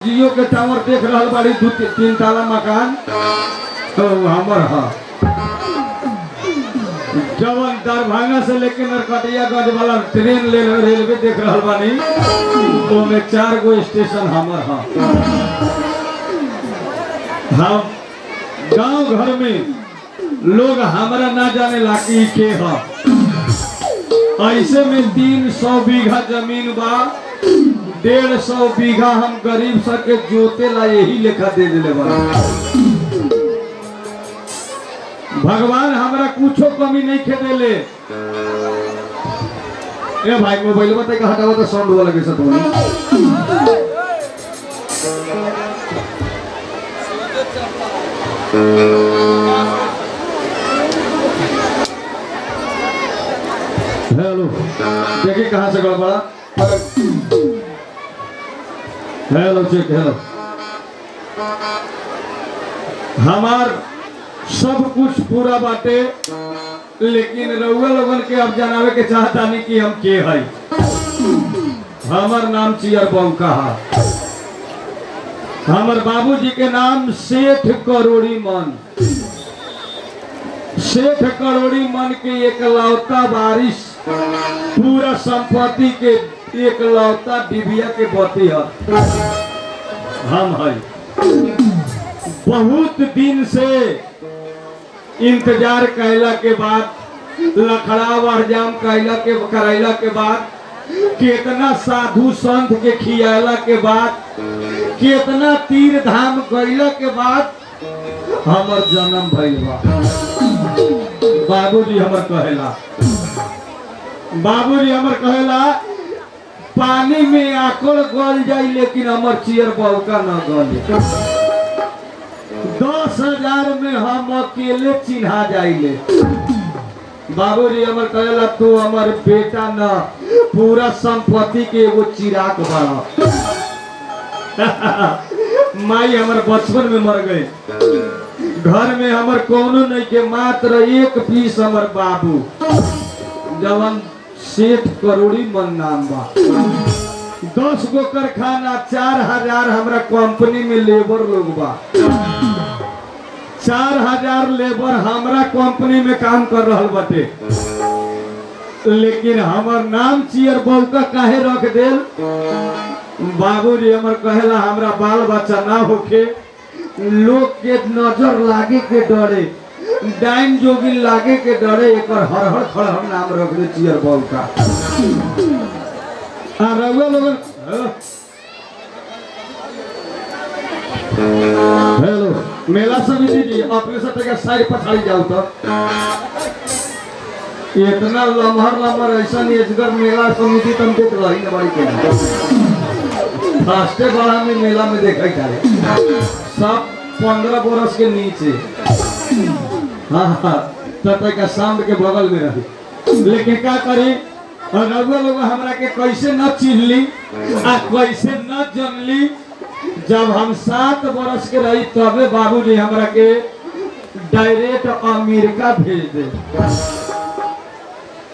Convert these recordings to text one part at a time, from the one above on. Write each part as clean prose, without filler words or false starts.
जियो के टावर देख रहा बाड़ी दू तीन ताला मकान तो हमर हा जवन दरभंगा से लेके नरकटियागंज वाला ट्रेन ले रेलवे देख रहा बानी तो में 4 गो स्टेशन हमर हा। हम गांव घर में लोग हमरा ना जाने लागी के हा। ऐसे में 300 बीघा जमीन बा, 150 बीघा हम गरीब सबके जोते ला यही लेखा दे दिले बा। भगवान हमरा कुछो कमी नहीं खे देले। ए भाई मोबाइल बता के हटाओ तो साउंड वाला के साथ होनी। हेलो देखिए कहाँ से गड़बड़ा। Hello check hello. हमार सब कुछ पूरा बाटे लेकिन रउआ लोगन के अब जनावे के चाहता नहीं कि हम के हई। हमार नाम चियर बंका है। हमार बाबूजी के नाम सेठ करोड़ी मन। सेठ करोड़ी मन के एकलौता वारिस पूरा संपत्ति के एकलौता डिबिया के बती है हम है। बहुत दिन से इंतजार कैला के बाद लखड़ा वरजाम करैला के बाद कितना साधु संत के खियाला के बाद कितना तीर धाम कैला के बाद हमर जन्म भइल बा। बाबूजी हमर कहेला पानी में आकड़ गल जाई लेकिन हमर चियर बौका न गले। 10,000 में हम अकेले चिन्हा जाइले। बाबूजी हमर कहेला तू हमर बेटा न पूरा संपत्ति के एगो चिराग बड़ा। माई हमर बचपन में मर गई। घर में हमर कोनो नहीं के मात्र एक पीस हमर बाबू जवन सेठ करोड़ी मन नाम बा। 10 गो कारखाना 4,000 हमरा कंपनी में लेबर लोग बा। 4,000 लेबर हमरा कंपनी में काम कर रहल बाटे लेकिन हमर नाम चियर बौका काहे रख देल। बाबूजी हमर कहेला हमरा बाल बच्चा ना होके लोग के नजर लागे के डरे डाइन जोगी लागे के डरे एक हर हर खड़हर नाम रख दे चियर बौका। रउआ लोगन हेलो मेला समिति जी अपने से तक साइड पछाड़ी जाओ तो इतना लमहर ऐसा एजगर मेला समिति तुम देख रही ना बड़ी के फास्टे बड़ा में मेला में देखा जाए सब 15 बरस के नीचे। हाँ तब का साउंड के बगल में रही लेकिन क्या करी रउआ लोग हमरा के कैसे न चिन्हली आ कैसे न जानली। जब हम 7 बरस के रही तबे बाबूजी हमरा के डायरेक्ट अमेरिका भेज दे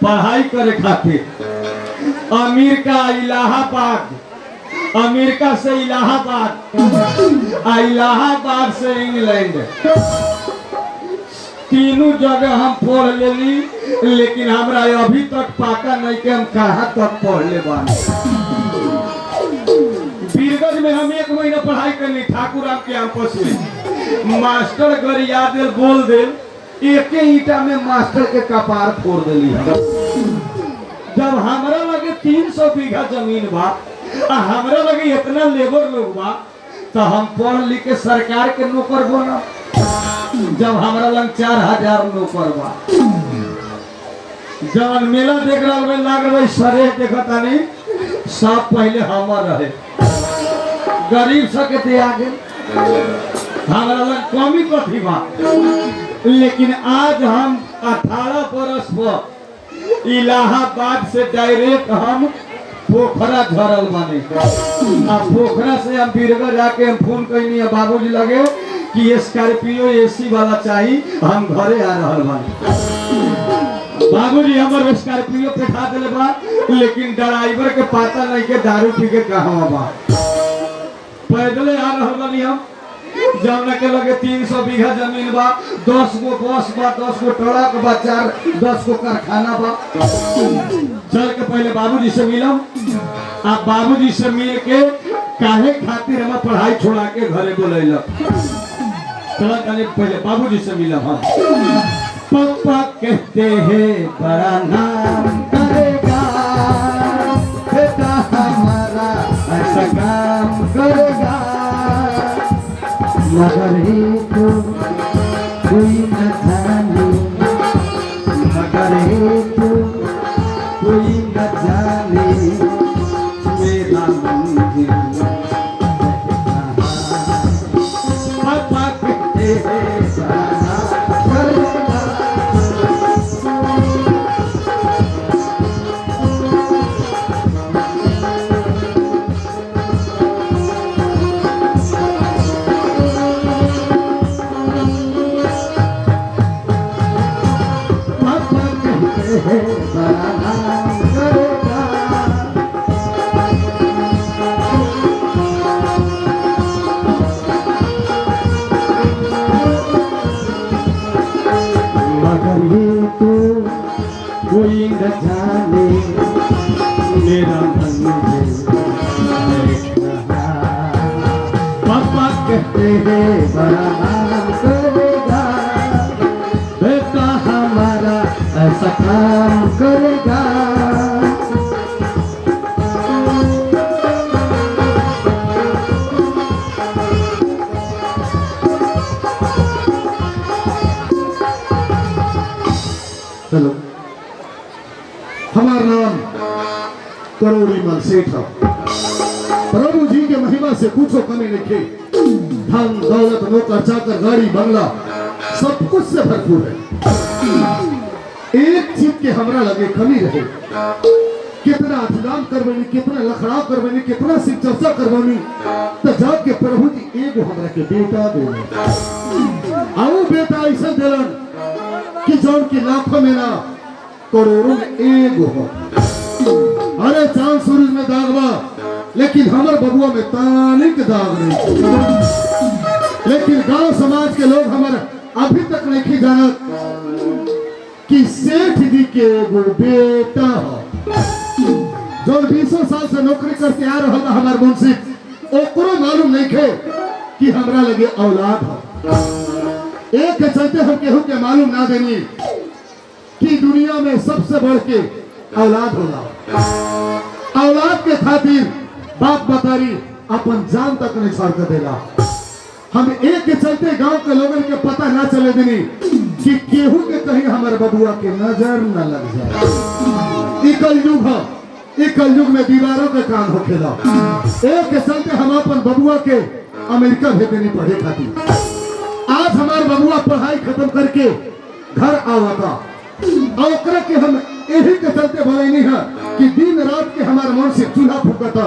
पढ़ाई करे खातिर। अमेरिका इलाहाबाद, अमेरिका से इलाहाबाद, इलाहाबाद से इंग्लैंड, तीनों जगह हम पढ़ लेली लेकिन हमरा अभी तक पता नहीं कि हम कहाँ तक पढ़ ले बानी। बीरगंज में हम 1 महीना पढ़ाई करली ठाकुराम कैंपस में। मास्टर गरिया दिल बोल दे एक ईटा में मास्टर के कपार फोड़ देली। जब हमरा लगे 300 बीघा जमीन बा हमरा लगे इतना लेबर लोग बा तो हम पढ़ लिख के सरकार के नौकर बना। जब हमरा लग 4,000 नौकर बा। जब मेला देख रहा लाग रहा सरे देखता नहीं सब पहले हमर रहे गरीब सके थे आगे हमरा लग कमी कथी बा। लेकिन आज हम 18 बरस पर इलाहाबाद से डायरेक्ट हम पोखरा झरल माने। पोखरा से हम बीरगंज जाके हम फोन कैनी बाबूजी लगे कि स्कॉर्पियो एसी वाला चाहिए हम घरे आ रहल बानी। बाबूजी हमर स्कॉर्पियो पे खा देले बा लेकिन ड्राइवर के पता नहीं के दारू पी के कहां बा। पैदले आ रहल बानी हम। जौना के लगे 300 बीघा जमीन बा, 10 गो बस बा, 10 गो ट्रक बा, 10 गो कारखाना बा। चल के पहले बाबूजी से मिलम। आप बाबूजी से मिल के काहे खातिर हम पढ़ाई छोड़ा के घरे बोलैलक। चल पहले बाबूजी से मिलम हम। पापा कहते हैं बड़ा नाम करेगा बेटा हमारा, ऐसा काम करेगा, मगर एक कोई न जाने, मगर एक कोई न जाने मेरा मंजिल पापा कहते हैं बड़ा नाम करेगा। कोई न जाने मेरा मंजिल पापा कहते हैं बड़ा नाम करेगा बेटा हमारा, ऐसा काम करेगा। चलो, हमारा नाम करोड़ी मल सेठ है। प्रभु जी के महिमा से कुछ कमी नहीं। धन दौलत नौकर चाकर गाड़ी बंगला सब कुछ से भरपूर है। एक चीज के हमरा लगे कमी रहे। कितना अभिमान करवानी, कितना लखड़ा करवानी, कितना सिर्फ चर्चा करवानी, तो जाके प्रभु जी एगो हमरा के बेटा दे। आओ बेटा ऐसा दिलन कि जौन की लाखों में ना करोड़ों में एगो हो। अरे चांद सूरज में दाग बा, लेकिन हमारे बबुआ में तानिक दाग नहीं। लेकिन गांव समाज के लोग हमारे अभी तक नहीं जानत कि सेठ जी के एगो बेटा हो। जो 20 साल से नौकरी करके आ रहा था हमारे मुंशी, ओकरो मालूम नहीं थे कि हमरा लगे औलाद हो। एक के चलते हम केहू के मालूम ना देनी कि दुनिया में सबसे बढ़ के औलाद होला। औलाद के खातिर बाप बतारी अपन जान तक नहीं छोड़ कर देगा। हम एक के चलते गांव के लोगों के पता ना चले देनी कि केहू के कहीं हमारे बबुआ के नजर न लग जाए। कलयुग है, इस कलयुग में दीवारों के काम होखेला। एक के चलते हम अपन बबुआ के अमेरिका भेजनी पड़े खातिर। आज हमारे बबुआ पढ़ाई खत्म करके घर आवता और के हम यही के चलते बोलेनी है कि दिन रात के हमारे मन से चूल्हा फूकता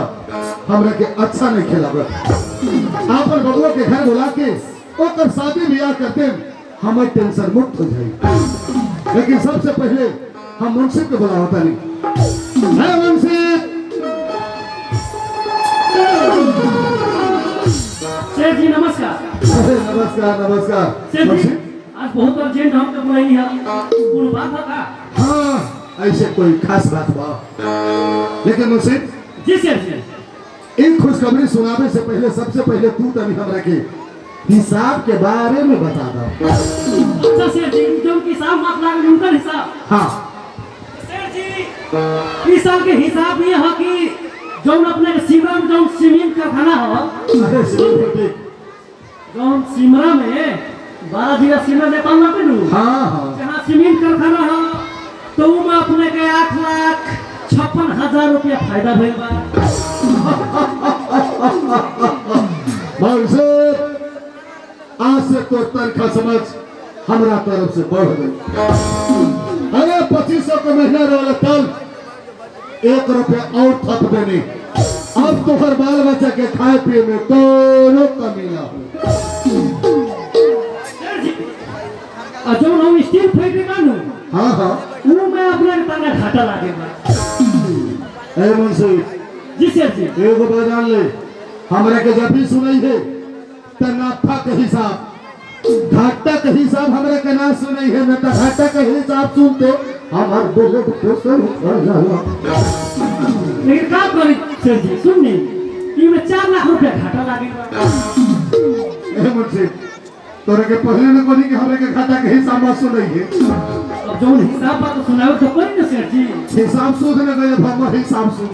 हमरा के अच्छा नहीं खेला। आपन बबुआ के घर बुला के ओकर शादी ब्याह करते हमारे टेंशन मुक्त हो जाए। लेकिन सबसे पहले हम मुंशी के बुलावता नहीं है। मुंशी सेठ जी नमस्कार। नमस्कार नमस्कार। सेठ जी आज बहुत अर्जेंट हम तो बुलाई है, पूर्ण बात है का? हाँ ऐसे कोई खास बात बा। लेकिन मुंशी जी सेठ जी, एक खुशखबरी सुनावे से पहले सबसे पहले तू तनी हमरा के हिसाब के बारे में बता दो। अच्छा सेठ जी, जो हिसाब मत लाग उनका हिसाब। हाँ सेठ जी इस साल के हिसाब ये है कि जो अपने सिमरा में जो सीमेंट कारखाना हो, जो सिमरा में 12 जिला सिमरा नेपाल में पेलू। हाँ हाँ जहाँ सीमेंट कारखाना हो तो में अपने के 8,56,000 रुपया फायदा भइल बा। आज से तो तनख्वाह समझ हमरा तरफ से बढ़ गई। अरे 2500 का महीना वाला तल 1 रुपया और थप देनी। अब तो हर बाल बच्चा के खाए पिए में दोनों कमी ना हो। जो हम स्टील फैक्ट्री कानू, हाँ हाँ वो मैं अपने ताना घाटा लागे बा। ए मुंशी जी सर जी, एगो बात जान ले, हमरा के जब भी सुनई है तो नाफा के हिसाब घाटा के हिसाब हमरा के ना सुनई है, न तो घाटा के हिसाब सुनते हमार ब्लड प्रेशर उठ जाला। लेकिन का करी सर जी सुननी इमे 4 लाख रुपया घाटा लागेगा। ए मुझसे तोरे के पहले न कोनी कि हमरा के घाटा के हिसाब मत सुनई है। अब जो हिसाब बात सुनाओ तो कोई ना सर जी हिसाब सुन न गए हमर हिसाब सुन।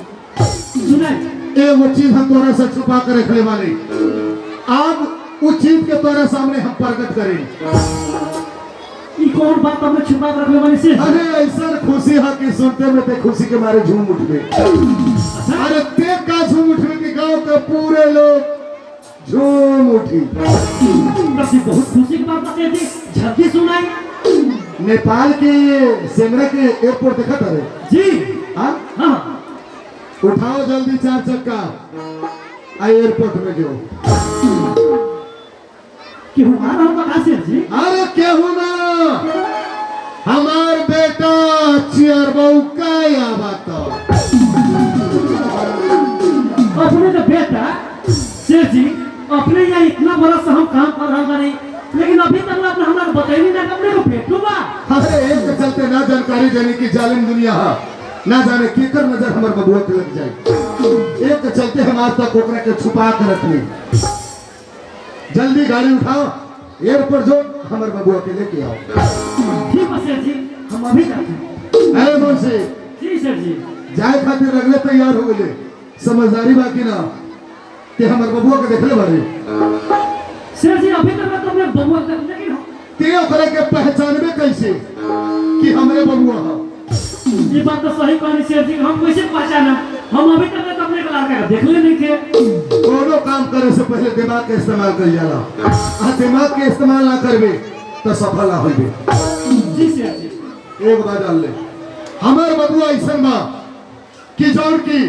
सुनाई ए वो चीज हम तोरा से छुपा कर रखले वाले, अब उस चीज के तोरा सामने हम प्रकट करें। ई कौन बात हमने छुपा कर रखले वाली से? अरे ऐसा खुशी है कि सुनते में ते खुशी के मारे झूम उठबे। अरे ते का झूम उठबे कि गांव के पूरे लोग झूम उठी। बस ये बहुत खुशी की बात बताते थे, जल्दी सुनाई। नेपाल के सेमरा के एयरपोर्ट देखा था रे? जी हाँ हाँ उठाओ जल्दी 4 चक्का आ एयरपोर्ट में जो। क्यों आ रहा हूँ कहाँ से जी? अरे क्या हुआ हमार बेटा चियर बहू का बात अपने तो बेटा शेर जी अपने यहाँ इतना बड़ा सा हम काम कर रहा नहीं, लेकिन अभी तक आपने हमारे बताई ना अपने को बेटू बा। अरे एक के चलते ना जानकारी देने की जालिम दुनिया है, ना जाने केकर नजर हमार बबुआ के लग जाए। एक के चलते हम आज तक ओकरा के छुपा कर रखली। जल्दी गाड़ी उठाओ एयरपोर्ट जो हमार बबुआ के लेके आओ। ठीक है शेर जी हम अभी जाते हैं। अरे मुंशी जी सर जी जाए खातिर अगले तैयार हो गए, समझदारी बाकी ना ते हमार बबुआ के देखले बारे। शेर जी अभी तक तो मैं बबुआ तक लेकिन ते ओकरा के पहचानबे कैसे कि हमरे बबुआ है? ये बात तो सही कहनी शेर जी, हम कैसे पहचाना? हम अभी तक तो अपने लड़का को देखले नहीं थे। दोनों काम करे से पहले दिमाग के इस्तेमाल कर जाला, आ दिमाग के इस्तेमाल ना करबे तो सफल ना होइबे। जी शेर जी एक बात डाल ले, हमार बबुआ ऐसा बा कि जौन की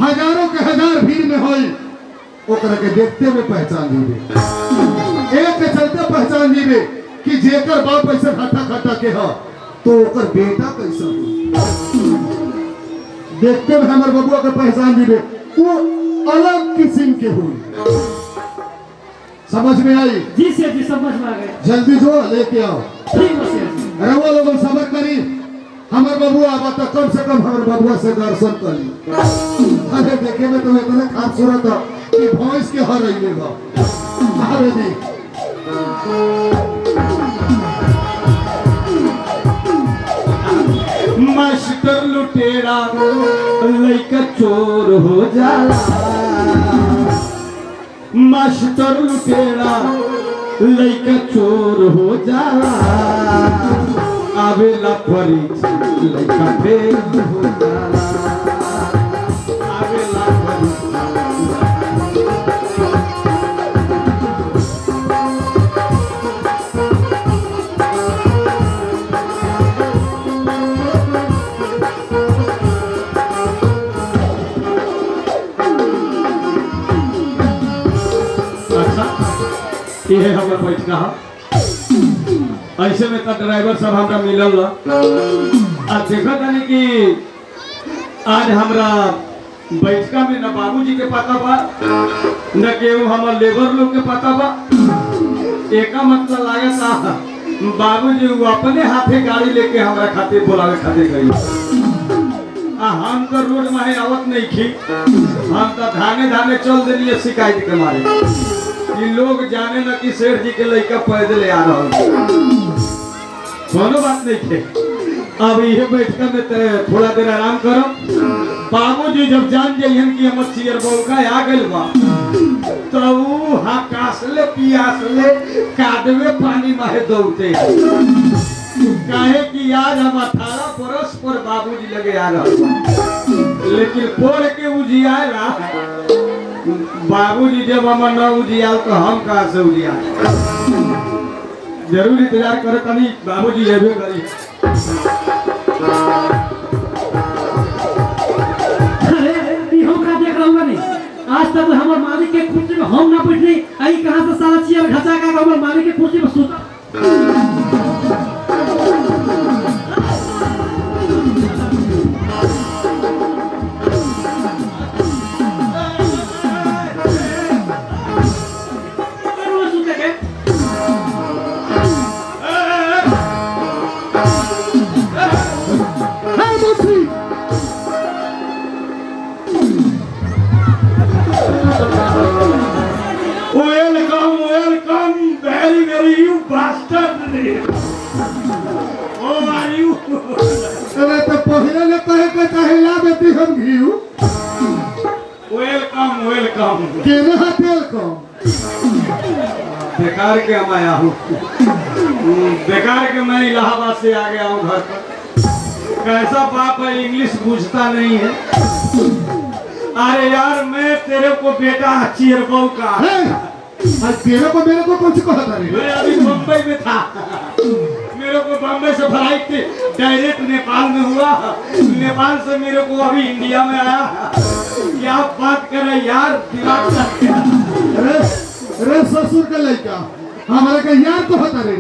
हजारों के हजार भीड़ में होई ओकरा के देखते में पहचान दीबे। एक के चलते पहचान दीबे कि जेकर बाप ऐसा हटा खटा के ह तो ओकर बेटा कैसा हो। देखते में हमार बबुआ के पहचान दीबे, वो अलग किस्म के हुई। समझ में आई? जी शेर जी समझ में आ गए। जल्दी जो लेके आओ। ठीक है शेर जी। अरे वो लोग सबर करी, हमार बबुआ आवा तो कम से कम हमार बबुआ से दर्शन करी। अरे देखे में तो इतना खूबसूरत है कि भैंस के हर रही लेगा। अरे देख मास्टर लुटेरा लइका चोर हो जाला, मास्टर लुटेरा लइका चोर हो जाला, आवेला परीक्षा लइका फेल हो जाला, आवेला परीक्षा। ये हमारा बैठना है, ऐसे में तो ड्राइवर सब हमरा मिलल आ देखा तानी कि आज हमरा बैठका में न बाबूजी के पता बा न केहू हमार लेबर लोग के पता बा। एका मतलब लागता बाबूजी वो अपने हाथे गाड़ी लेके हमरा खातिर बुलावे खातिर गई। हम तो रोड में आवत नहीं थी, हम तो धाने धाने चल दिलिए शिकायत के मारे कि लोग जाने न कि शेर जी के लड़का पैदल आ रहा है। कोनो बात नहीं थे, अब ये बैठका में थोड़ा देर आराम करो। बाबूजी जब जान जाइए कि हमर चियर बौका आ गइल बा तो वो हकासले पियासले कादवे पानी माहे दौड़ते काहे कि आज हम 18 बरस पर बाबूजी लगे आ रहा, लेकिन पोर के उजियाला बाबूजी जब हम न उजियाल तो हम कहाँ से उजियाल। जरूर इंतजार करो तनी बाबूजी लेबे करी। अरे हम का देख रहा नहीं, आज तक हमारे मालिक के कुर्सी में हम ना बैठ रही, आई कहाँ से सारा चीज घचा का हमारे मालिक के कुर्सी में सोता। ओ आर यू अरे तो पहले ने कहे के चाहे ला देती हम घीऊ वेलकम वेलकम केने होटल को बेकार के हम आया हूँ बेकार के मैं इलाहाबाद से आ गया हूँ घर पर कैसा बाप है इंग्लिश पूछता नहीं है अरे यार मैं तेरे को बेटा चियर बहू का आज तेरे को मेरे को कुछ कहता नहीं मैं अभी मुंबई में था मेरे को बम्बई से फ्लाइट डायरेक्ट नेपाल में हुआ नेपाल से मेरे को अभी इंडिया में आया क्या बात कर रहे यार दिमाग अरे अरे ससुर के लड़का हमारे का यार को होता रे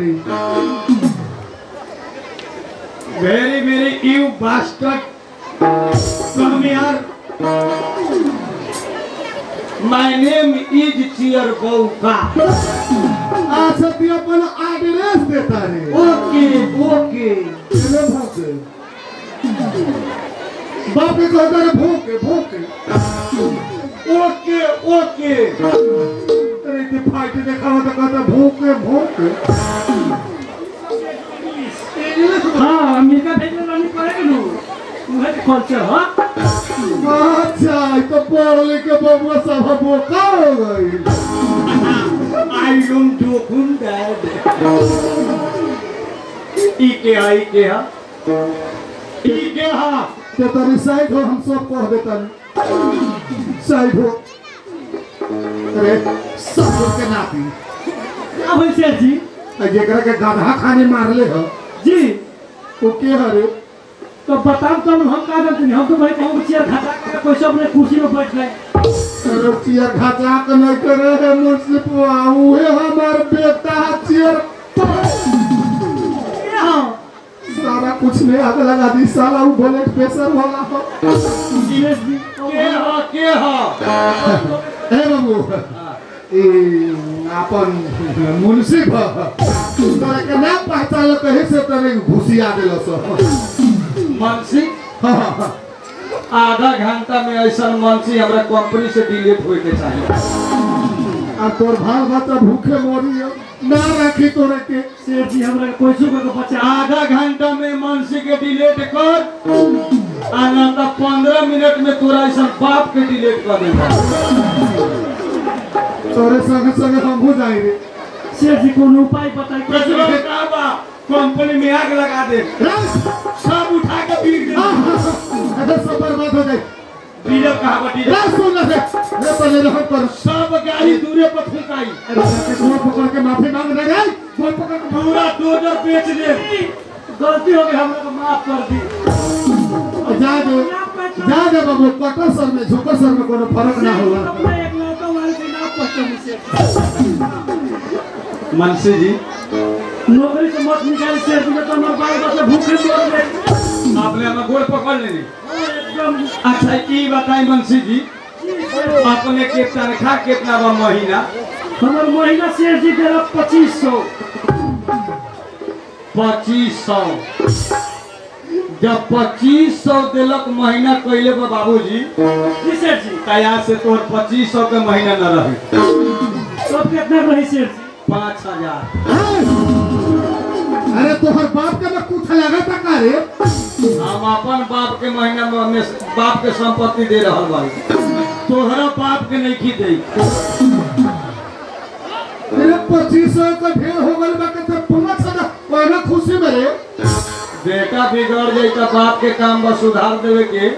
वेरी वेरी यू बास्टर्ड कम यार माय नेम इज चियर बौका अच्छा तू अपन एड्रेस देता रे ओके ओके चले भूखे बाप के कहता रे भूखे भूखे ओके ओके अरे ते फाइट देखा हो तो कहता भूखे भूखे हाँ अमेरिका भेजने वाली पड़ेगा नु मुझे कल्चर हाँ अच्छा तो पढ़ लिख के बबुआ सब बोका हो गई आई डोंट डू दैट इके हा ते तारी साइड हो हम सब पढ़ देता साइड हो अरे सब लोग के नाती अब शेर जी जेकरा के गधा खाने मारले हो जी वो के हरे तो बताओ तो हम का करते हैं हम तो भाई कहूँ चेयर घाटा के कोई सब अपने कुर्सी में बैठ गए अरे चियर घाटा के नहीं करे है मुझसे पुआऊ है हमार बेटा चियर सारा कुछ नहीं आग लगा दी साला वो ब्लड प्रेशर वाला हो सीरियसली के हा ए बाबू ए अपन मुंशी तोरा के नाम पहचान कहे से तने घुसिया देलो सो मनसी आधा घंटा में ऐसा मनसी हमरा कंपनी से डिलीट होए के चाहिए अब तोर भाल बच्चा भूखे मरी है ना रखी तोरा के शेर जी हमरा कोई सुबह को बचा आधा घंटा में मनसी के डिलीट कर आना तो 15 मिनट में तोरा ऐसा बाप के डिलीट कर देगा तोरे संग संग हम हो जाए रे शेर जी को उपाय बताइए कचरा का बा कंपनी में आग लगा दे सब उठा के पीट दे अरे सब बर्बाद हो जाए डीजल कहाँ बटी ला सुन ले रे पहले रह पर सब गाड़ी दूरे पर फुकाई अरे के गोड़ पकड़ के माफी मांग रहे हैं गोड़ पकड़ के पूरा डोजर बेच दे गलती हो गई हमरा को माफ कर दी जा दे बाबू कटर सर में झुकर सर में कोनो फर्क ना होगा अपना एक लौटा वाले से ना पहचान से मनसी जी नौकरी से मत निकाल शेर जी तो हमारे बाल बच्चे भूखे मर गए आपने हमें गोड़ पकड़ लेनी एकदम अच्छा की बताई मनसी जी अपने के तनख्वाह कितना बा महीना हमारे महीना शेर जी दे 2500 2500 जब 2500 दिलक महीना कैले बा बाबूजी जी शेर जी तैयार से तोर 2500 के महीना न रही तो कितना रही शेर जी 5000 अरे तोहर बाप के में कुछ लगा था का रे हम अपन बाप के महीना में बाप के संपत्ति दे रहल बाई तोहरा बाप के नहीं की दे तेरे 2500 का ढेर हो गल बा के 5000 कोई खुशी में रे बेटा बिगड़ जाई तो बाप के काम बस सुधार देवे के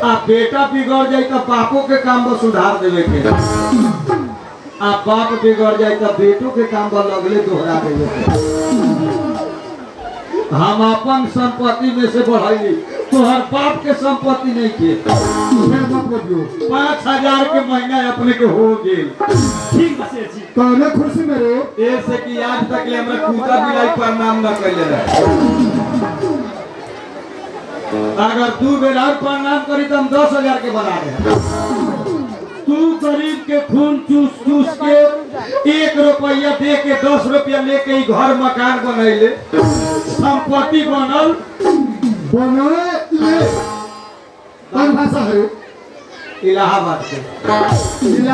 आ बेटा बिगड़ जाई तो बापो के काम बस सुधार देवे के आ बाप बिगड़ जाई तो बेटो के काम बस लगले दोहरा देवे के हम अपन संपत्ति में से बढ़ाई तोहर बाप के संपत्ति नहीं के फिर मत बोलियो 5000 के महीना अपने के हो गेल ठीक बा शेर जी कौन खुशी में रे ऐसे कि आज तक ले हमरा कुत्ता बिलाई प्रणाम न कैले रहे अगर 2 बेर और प्रणाम करी तो हम 10,000 के बना दे तू गरीब के खून चूस चूस के 1 रुपया दे के 10 रुपया लेके ही घर मकान बनैले संपत्ति बनल बनाए ले कौन भाषा है इलाहाबाद के इलाहा